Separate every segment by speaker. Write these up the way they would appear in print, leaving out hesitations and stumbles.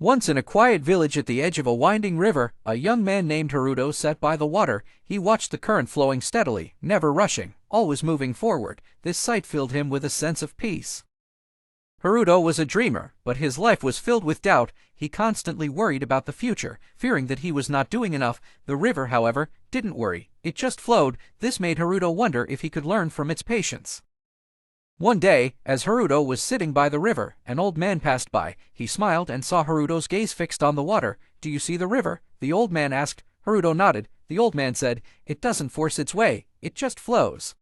Speaker 1: Once in a quiet village at the edge of a winding river, a young man named Haruto sat by the water. He watched the current flowing steadily, never rushing, always moving forward. This sight filled him with a sense of peace. Haruto was a dreamer, but his life was filled with doubt. He constantly worried about the future, fearing that he was not doing enough. The river, however, didn't worry. It just flowed. This made Haruto wonder if he could learn from its patience. One day, as Haruto was sitting by the river, an old man passed by. He smiled and saw Haruto's gaze fixed on the water. "Do you see the river?" the old man asked. Haruto nodded. The old man said, "It doesn't force its way, it just flows."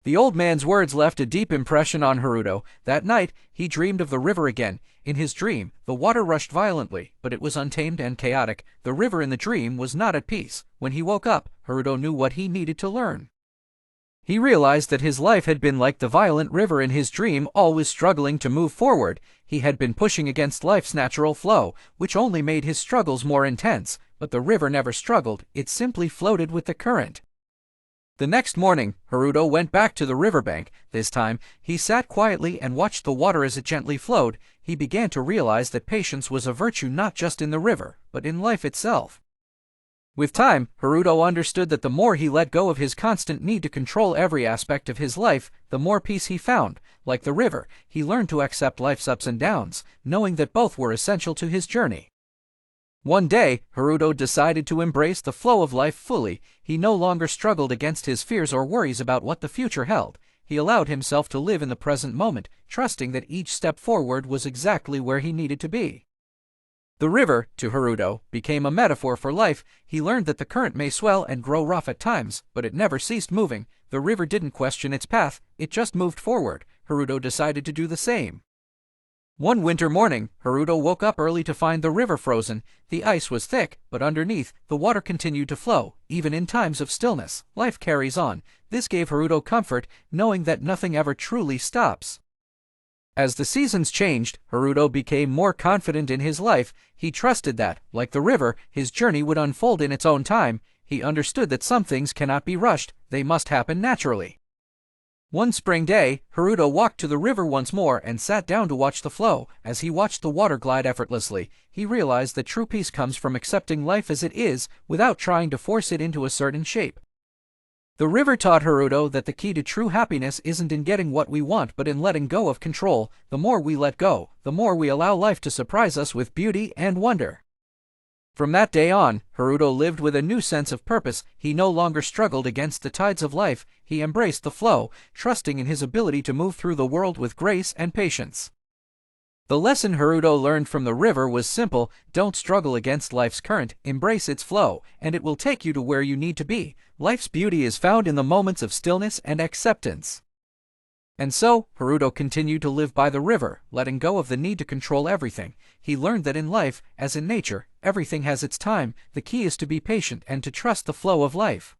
Speaker 1: The old man's words left a deep impression on Haruto. That night, he dreamed of the river again. In his dream, the water rushed violently, but it was untamed and chaotic. The river in the dream was not at peace. When he woke up, Haruto knew what he needed to learn. He realized that his life had been like the violent river in his dream, always struggling to move forward. He had been pushing against life's natural flow, which only made his struggles more intense. But the river never struggled, it simply floated with the current. The next morning, Haruto went back to the riverbank. This time, he sat quietly and watched the water as it gently flowed. He began to realize that patience was a virtue not just in the river, but in life itself. With time, Haruto understood that the more he let go of his constant need to control every aspect of his life, the more peace he found. Like the river, he learned to accept life's ups and downs, knowing that both were essential to his journey. One day, Haruto decided to embrace the flow of life fully. He no longer struggled against his fears or worries about what the future held. He allowed himself to live in the present moment, trusting that each step forward was exactly where he needed to be. The river, to Haruto, became a metaphor for life. He learned that the current may swell and grow rough at times, but it never ceased moving. The river didn't question its path, it just moved forward. Haruto decided to do the same. One winter morning, Haruto woke up early to find the river frozen. The ice was thick, but underneath, the water continued to flow. Even in times of stillness, life carries on. This gave Haruto comfort, knowing that nothing ever truly stops. As the seasons changed, Haruto became more confident in his life. He trusted that, like the river, his journey would unfold in its own time. He understood that some things cannot be rushed, they must happen naturally. One spring day, Haruto walked to the river once more and sat down to watch the flow. As he watched the water glide effortlessly, he realized that true peace comes from accepting life as it is, without trying to force it into a certain shape. The river taught Haruto that the key to true happiness isn't in getting what we want but in letting go of control. The more we let go, the more we allow life to surprise us with beauty and wonder. From that day on, Haruto lived with a new sense of purpose. He no longer struggled against the tides of life. He embraced the flow, trusting in his ability to move through the world with grace and patience. The lesson Haruto learned from the river was simple: don't struggle against life's current, embrace its flow, and it will take you to where you need to be. Life's beauty is found in the moments of stillness and acceptance. And so, Haruto continued to live by the river, letting go of the need to control everything. He learned that in life, as in nature, everything has its time. The key is to be patient and to trust the flow of life.